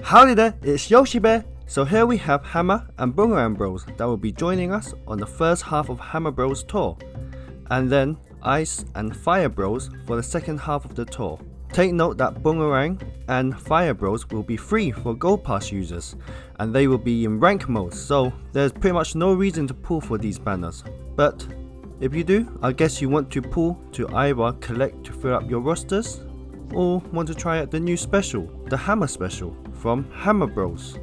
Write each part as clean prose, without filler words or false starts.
Howdy there, it's Yoshi Bear. So here we have Hammer and Boomerang Bros that will be joining us on the first half of Hammer Bros tour, and then Ice and Fire Bros for the second half of the tour. Take note that Boomerang and Fire Bros will be free for Gold Pass users, and they will be in rank mode, so there's pretty much no reason to pull for these banners. But if you do, I guess you want to pull to either collect to fill up your rosters, or want to try out the new special, the Hammer special from Hammer Bros.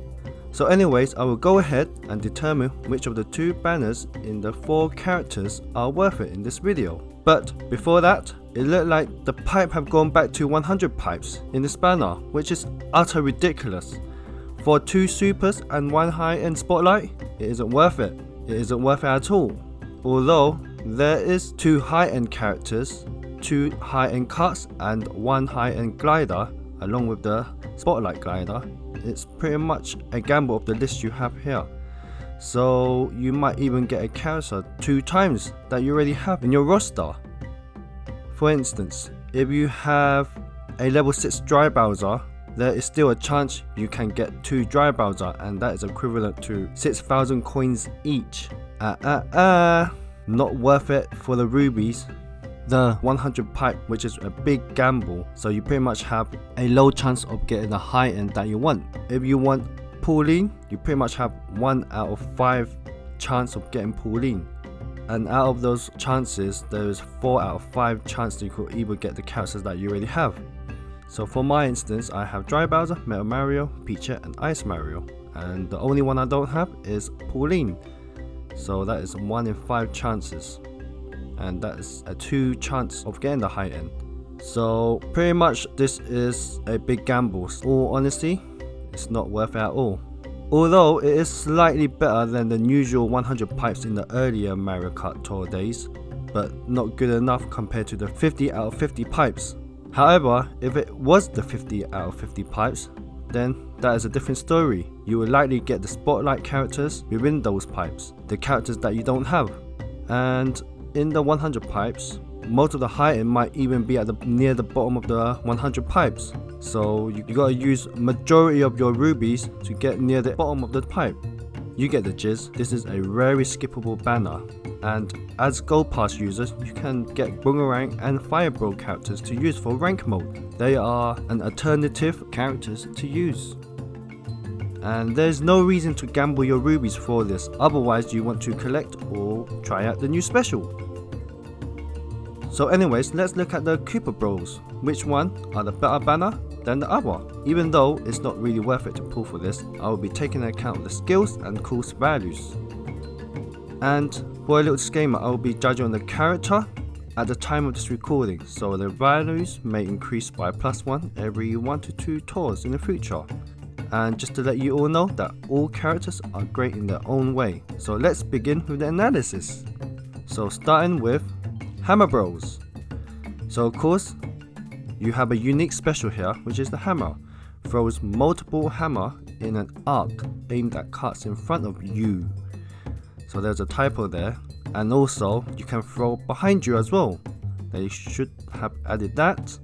So anyways, I will go ahead and determine which of the two banners in the 4 characters are worth it in this video. But before that, it looked like the pipe have gone back to 100 pipes in this banner, which is utter ridiculous. For 2 supers and 1 high-end spotlight, it isn't worth it. It isn't worth it at all. Although there is 2 high-end characters, 2 high-end carts and 1 high-end glider along with the spotlight glider, it's pretty much a gamble of the list you have here. So you might even get a character 2 times that you already have in your roster. For instance, if you have a level 6 Dry Bowser, there is still a chance you can get 2 Dry Bowser, and that is equivalent to 6,000 coins each. Not worth it for the rubies. The 100 pipe, which is a big gamble, so you pretty much have a low chance of getting the high end that you want. If you want Pauline, you pretty much have 1 out of 5 chance of getting Pauline, and out of those chances there is 4 out of 5 chance that you could either get the characters that you already have. So for my instance, I have Dry Bowser, Metal Mario, Peach and Ice Mario, and the only one I don't have is Pauline, so that is 1 in 5 chances, and that is a 2 chance of getting the high end. So pretty much this is a big gamble. All honesty, it's not worth it at all. Although it is slightly better than the usual 100 pipes in the earlier Mario Kart Tour days, but not good enough compared to the 50 out of 50 pipes. However, if it was the 50 out of 50 pipes, then that is a different story. You will likely get the spotlight characters within those pipes, the characters that you don't have. And in the 100 pipes, most of the high end might even be at near the bottom of the 100 pipes. So you gotta use majority of your rubies to get near the bottom of the pipe. You get the gist. This is a very skippable banner, and as Gold Pass users, you can get Boomerang and Fire Bro characters to use for rank mode. They are an alternative characters to use, and there's no reason to gamble your rubies for this, otherwise you want to collect or try out the new special. So anyways, let's look at the Koopa Bros. Which one are the better banner than the other? Even though it's not really worth it to pull for this, I will be taking into account the skills and cost values. And for a little disclaimer, I will be judging on the character at the time of this recording, so the values may increase by +1 every 1 to 2 tours in the future. And just to let you all know that all characters are great in their own way. So let's begin with the analysis. So starting with Hammer Bros. So of course, you have a unique special here, which is the hammer. Throws multiple hammer in an arc aimed at carts in front of you. So there's a typo there. And also, you can throw behind you as well. They should have added that.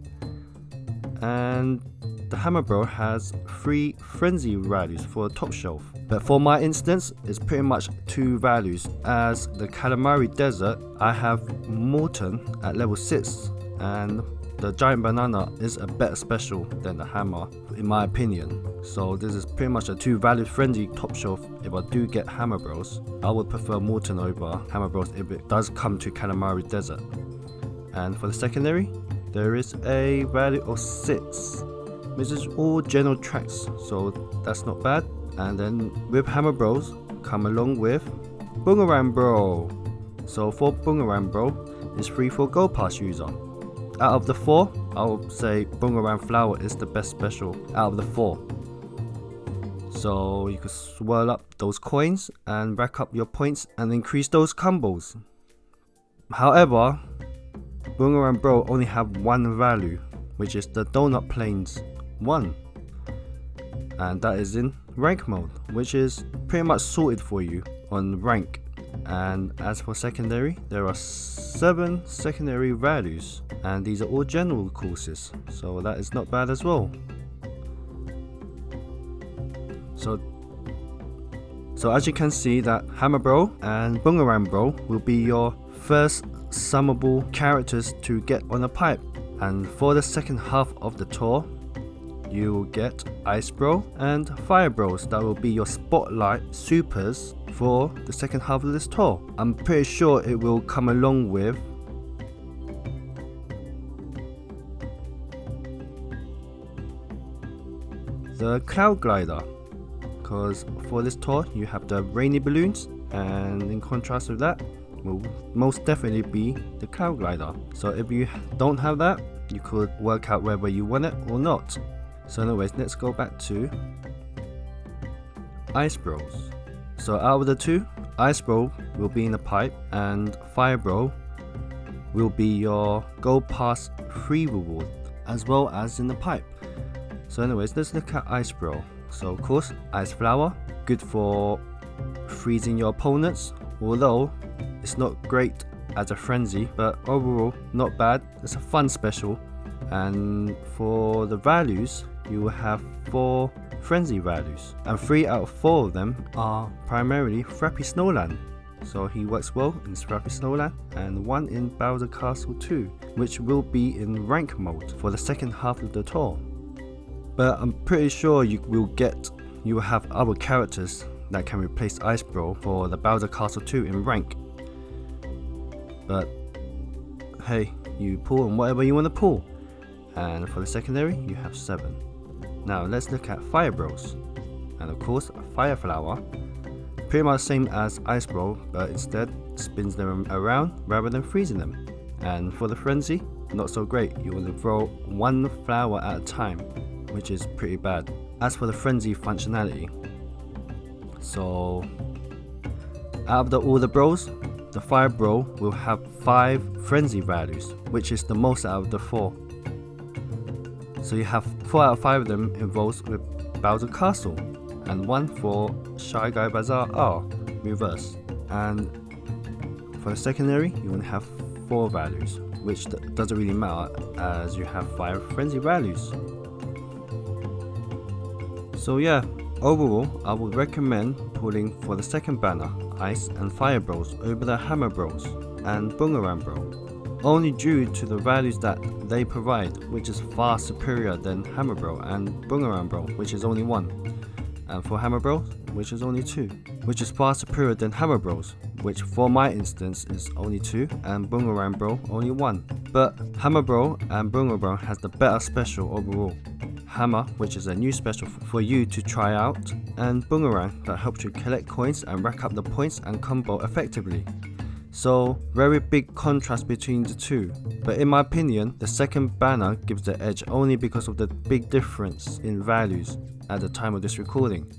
And the Hammer Bro has 3 frenzy values for the top shelf. But for my instance, it's pretty much 2 values. As the Calamari Desert, I have Morton at level 6, and the Giant Banana is a better special than the Hammer, in my opinion. So this is pretty much a 2 value frenzy top shelf. If I do get Hammer Bros, I would prefer Morton over Hammer Bros if it does come to Calamari Desert. And for the secondary, there is a value of 6. This is all general tracks, so that's not bad. And then with Hammer Bros come along with Boomerang Bro. So for Boomerang Bro, it's free for Gold Pass user. Out of the 4, I would say Boomerang Flower is the best special out of the 4. So you can swirl up those coins and rack up your points and increase those combos. However, Boomerang Bro only have 1 value, which is the Donut Plains 1, and that is in rank mode, which is pretty much sorted for you on rank. And as for secondary, there are 7 secondary values, and these are all general courses, so that is not bad as well. So as you can see, that Hammer Bro and Boomerang Bro will be your first summable characters to get on a pipe. And for the second half of the tour, you will get Ice Bro and Fire Bros. That will be your spotlight supers for the second half of this tour. I'm pretty sure it will come along with the Cloud Glider, because for this tour you have the rainy balloons, and in contrast with that will most definitely be the Cloud Glider. So if you don't have that, you could work out whether you want it or not. So anyways, let's go back to Ice Bros. So out of the two, Ice Bro will be in the pipe and Fire Bro will be your Gold Pass free reward as well as in the pipe. So anyways, let's look at Ice Bro. So of course, Ice Flower, good for freezing your opponents, although it's not great as a frenzy, but overall not bad. It's a fun special. And for the values, you will have 4 frenzy values, and 3 out of 4 of them are primarily Frappy Snowland. So he works well in Frappy Snowland, and 1 in Bowser Castle 2, which will be in rank mode for the second half of the tour. But I'm pretty sure you will have other characters that can replace Ice Bro for the Bowser Castle 2 in rank. But hey, you pull on whatever you want to pull. And for the secondary, you have 7. Now let's look at Fire Bros. And of course, Fire Flower, pretty much same as Ice Bro, but instead spins them around rather than freezing them. And for the frenzy, not so great. You want to throw 1 flower at a time, which is pretty bad. As for the frenzy functionality, so out of all the bros, the Fire Bro will have 5 frenzy values, which is the most out of the 4. So you have 4 out of 5 of them involved with Bowser Castle, and 1 for Shy Guy Bazaar R reverse. And for the secondary, you want to have 4 values, which doesn't really matter as you have 5 frenzy values. So yeah, overall I would recommend pulling for the second banner Ice and Fire Bros over the Hammer Bros and Boomerang Bro, only due to the values that they provide, which is far superior than Hammer Bro and Boomerang Bro, which is only 1, and for Hammer Bros, which is only 2, which is far superior than Hammer Bros, which for my instance is only 2, and Boomerang Bro only 1. But Hammer Bro and Boomerang Bro has the better special overall. Hammer, which is a new special for you to try out, and Boomerang that helps you collect coins and rack up the points and combo effectively. So very big contrast between the two, but in my opinion the second banner gives the edge only because of the big difference in values at the time of this recording.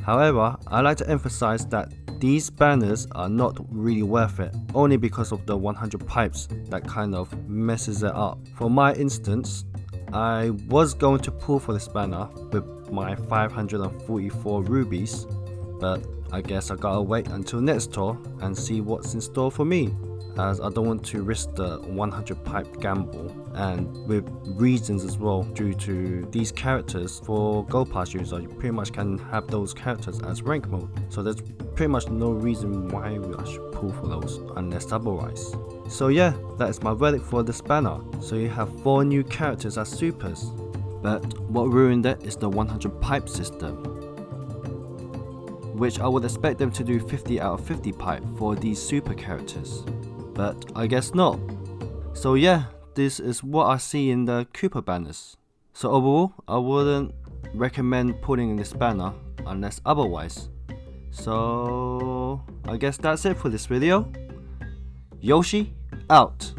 However, I like to emphasize that these banners are not really worth it, only because of the 100 pipes that kind of messes it up. For my instance, I was going to pull for this banner with my 544 rubies, but I guess I gotta wait until next tour and see what's in store for me, as I don't want to risk the 100 pipe gamble, and with reasons as well due to these characters. For Gold Pass users, you pretty much can have those characters as rank mode, so there's pretty much no reason why I should pull for those unless otherwise. So yeah, that is my verdict for this banner. So you have 4 new characters as supers, but what ruined it is the 100 pipe system, which I would expect them to do 50 out of 50 pipe for these super characters, but I guess not. So yeah, this is what I see in the Koopa banners. So overall, I wouldn't recommend pulling this banner unless otherwise. So I guess that's it for this video. Yoshi out.